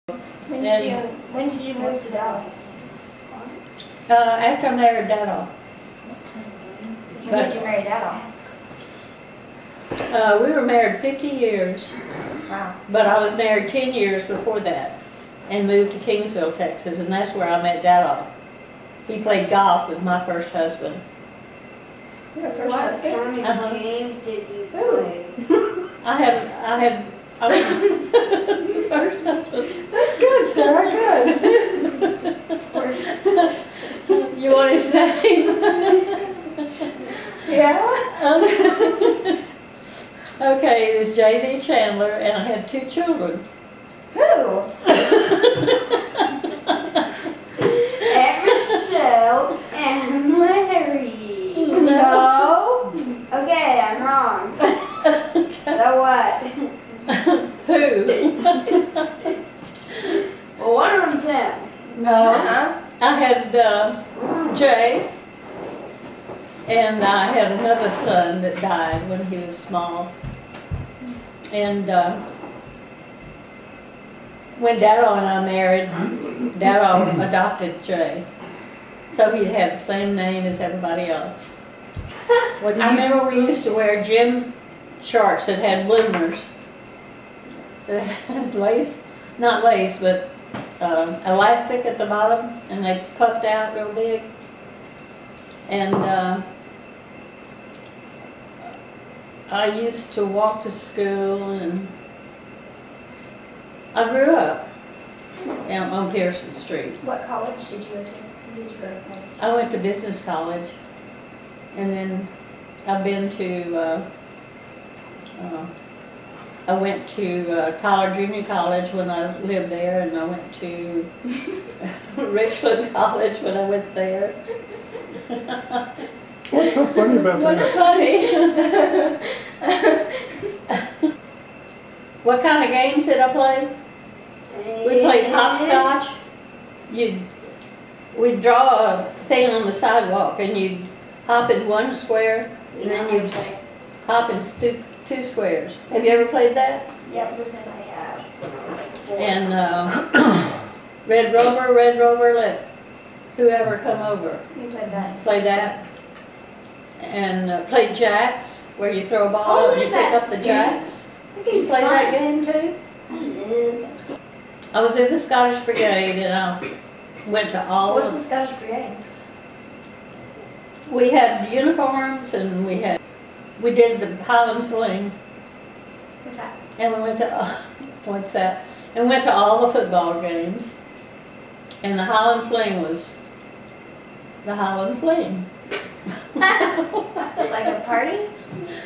When did you move to Dallas? After I married Dad. When did you marry Dad? We were married 50 years. Wow. But I was married 10 years before that and moved to Kingsville, Texas, and that's where I met Dad. He played golf with my first husband. What kind of games did you play? I was first husband. That's good, Sarah. Good. You want his name? Yeah. Okay, it was J.V. Chandler, and I had 2 children. Who? Aunt Michelle and Larry. No. Okay, I'm wrong. So what? Who? Well, one of them's him. No. I had Jay, and I had another son that died when he was small. And when Dad and I married, Dad adopted Jay, so he'd have the same name as everybody else. I remember we used to wear gym shorts that had bloomers, that had lace, not lace, but elastic at the bottom, and they puffed out real big. And I used to walk to school, and I grew up on Pearson Street. What college did you go to? Did you go to college? I went to business college, and then I've been to, I went to Tyler Junior College when I lived there, and I went to Richland College when I went there. What's so funny about that? What's funny? What kind of games did I play? We played hopscotch. We'd draw a thing on the sidewalk, and you'd hop in one square, and then you'd hop in 2 squares. Have you ever played that? Yes, I have. And Red Rover, let whoever come over. You played that. Play that. And played jacks, where you throw a ball and you pick up the jacks. You played that game too? I did. I was in the Scottish Brigade, and I went to all What's of... the Scottish Brigade? We had uniforms, and we did the Highland Fling. What's that? And we went to, what's that? And went to all the football games. And the Highland Fling was the Highland Fling. Like a party?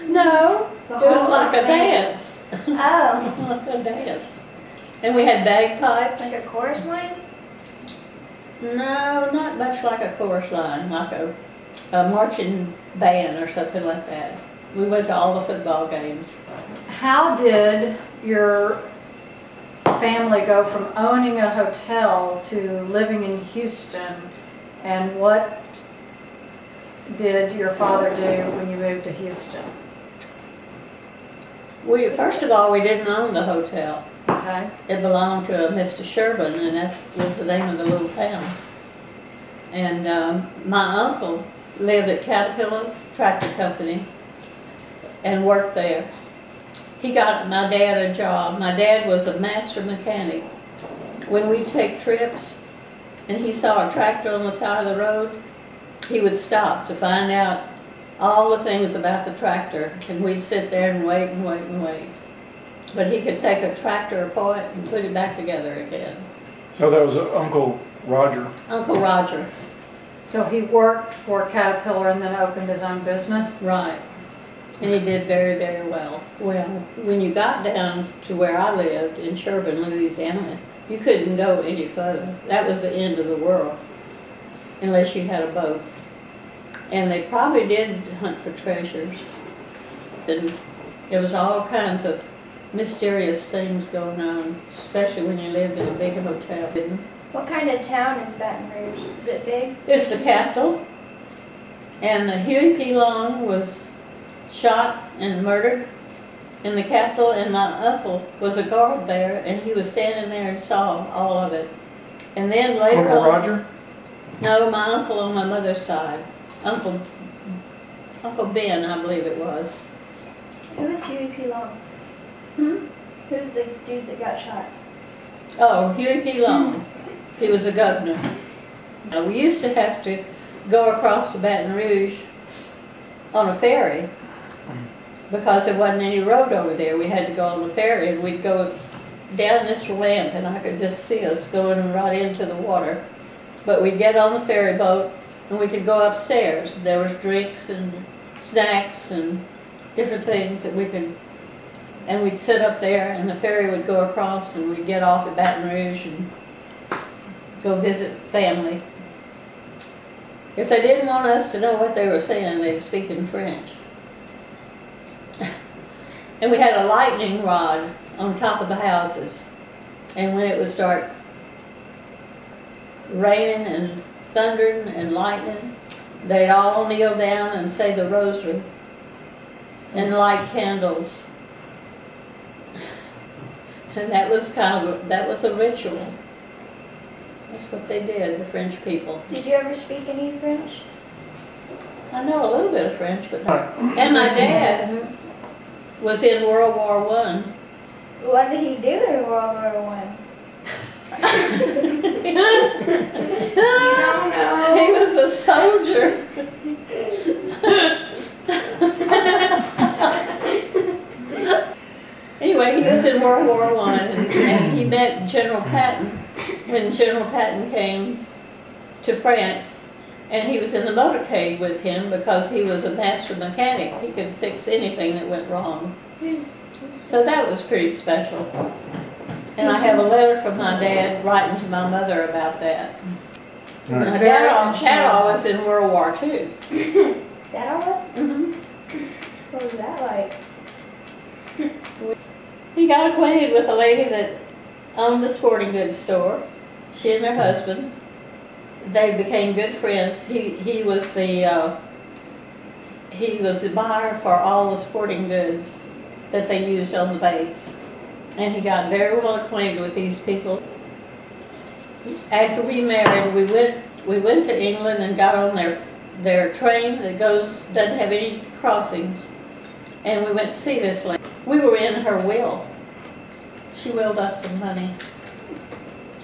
No, it was like a dance. Oh. Like a dance. And we had bagpipes. Like a chorus line? No, not much like a chorus line, like a marching band or something like that. We went to all the football games. How did your family go from owning a hotel to living in Houston, and what did your father do when you moved to Houston? First of all, we didn't own the hotel. Okay. It belonged to Mr. Sherman, and that was the name of the little town. And my uncle lived at Caterpillar Tractor Company and worked there. He got my dad a job. My dad was a master mechanic. When we'd take trips and he saw a tractor on the side of the road, he would stop to find out all the things about the tractor, and we'd sit there and wait and wait and wait. But he could take a tractor apart and put it back together again. So that was Uncle Roger. Uncle Roger. So he worked for Caterpillar and then opened his own business? Right. And he did very, very well. Well, when you got down to where I lived in Sherburne, Louisiana, you couldn't go any further. That was the end of the world, unless you had a boat. And they probably did hunt for treasures. And there was all kinds of mysterious things going on, especially when you lived in a big hotel. What kind of town is Baton Rouge? Is it big? It's the capital. And Huey P. Long was shot and murdered in the Capitol, and my uncle was a guard there, and he was standing there and saw all of it. And then later Uncle on, Roger? no, my uncle on my mother's side, Uncle Ben, I believe it was. Who was Huey P. Long? Hmm? Who's the dude that got shot? Oh, Huey P. Long. He was a governor. Now, we used to have to go across to Baton Rouge on a ferry because there wasn't any road over there. We had to go on the ferry, and we'd go down this ramp, and I could just see us going right into the water. But we'd get on the ferry boat, and we could go upstairs. There was drinks and snacks and different things that we could, and we'd sit up there, and the ferry would go across, and we'd get off at Baton Rouge and go visit family. If they didn't want us to know what they were saying, they'd speak in French. And we had a lightning rod on top of the houses. And when it would start raining and thundering and lightning, they'd all kneel down and say the rosary and light candles. And that was that was a ritual. That's what they did, the French people. Did you ever speak any French? I know a little bit of French, but not. And my dad was in World War I. What did he do in World War One? No. He was a soldier. Anyway, he was in World War I, and he met General Patton when General Patton came to France, and he was in the motorcade with him because he was a master mechanic. He could fix anything that went wrong. So that was pretty special. And I have a letter from my dad writing to my mother about that. Right. My dad was in World War II. Dad was? Mm-hmm. What was that like? He got acquainted with a lady that owned a sporting goods store. She and her husband, they became good friends. He was the buyer for all the sporting goods that they used on the base, and he got very well acquainted with these people. After we married, we went to England and got on their train that doesn't have any crossings, and we went to see this lady. We were in her will. She willed us some money.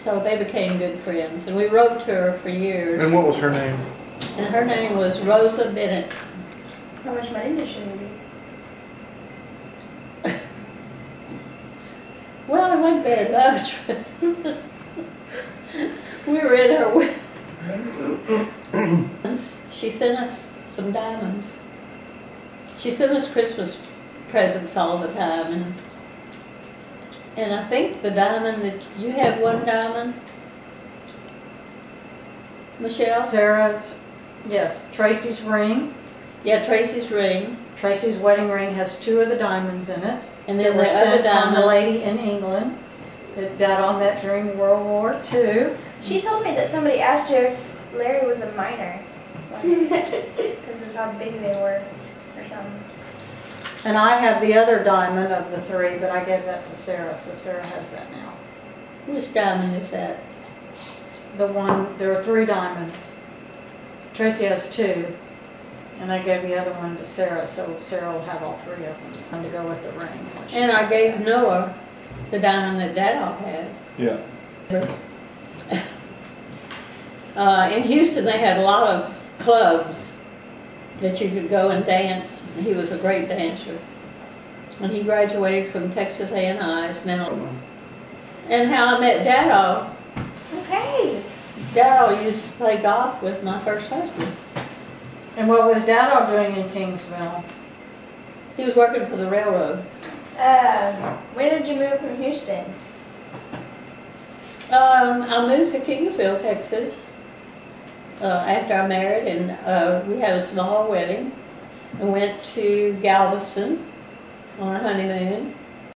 So they became good friends, and we wrote to her for years. And what was her name? And her name was Rosa Bennett. How much money did she leave you? Well, it wasn't very much. We were in her will. She sent us some diamonds. She sent us Christmas presents all the time, and I think the diamond that you have, one diamond, Michelle? Sarah's, yes, Tracy's ring. Yeah, Tracy's ring. Tracy's wedding ring has 2 of the diamonds in it. And They then were the sent other from the diamond. lady in England that got on that during World War II. She told me that somebody asked her if Larry was a minor once because of how big they were or something. And I have the other diamond of the 3, but I gave that to Sarah, so Sarah has that now. Which diamond is that? The one, there are 3 diamonds. Tracy has 2, and I gave the other one to Sarah, so Sarah will have all 3 of them and to go with the ring. So And I gave Noah the diamond that Dad had. Yeah. In Houston, they had a lot of clubs that you could go and dance. He was a great dancer. And he graduated from Texas A&I's now. And how I met Dad, Okay. Dad used to play golf with my first husband. And what was Dad doing in Kingsville? He was working for the railroad. When did you move from Houston? I moved to Kingsville, Texas, after I married, and we had a small wedding. I went to Galveston on a honeymoon,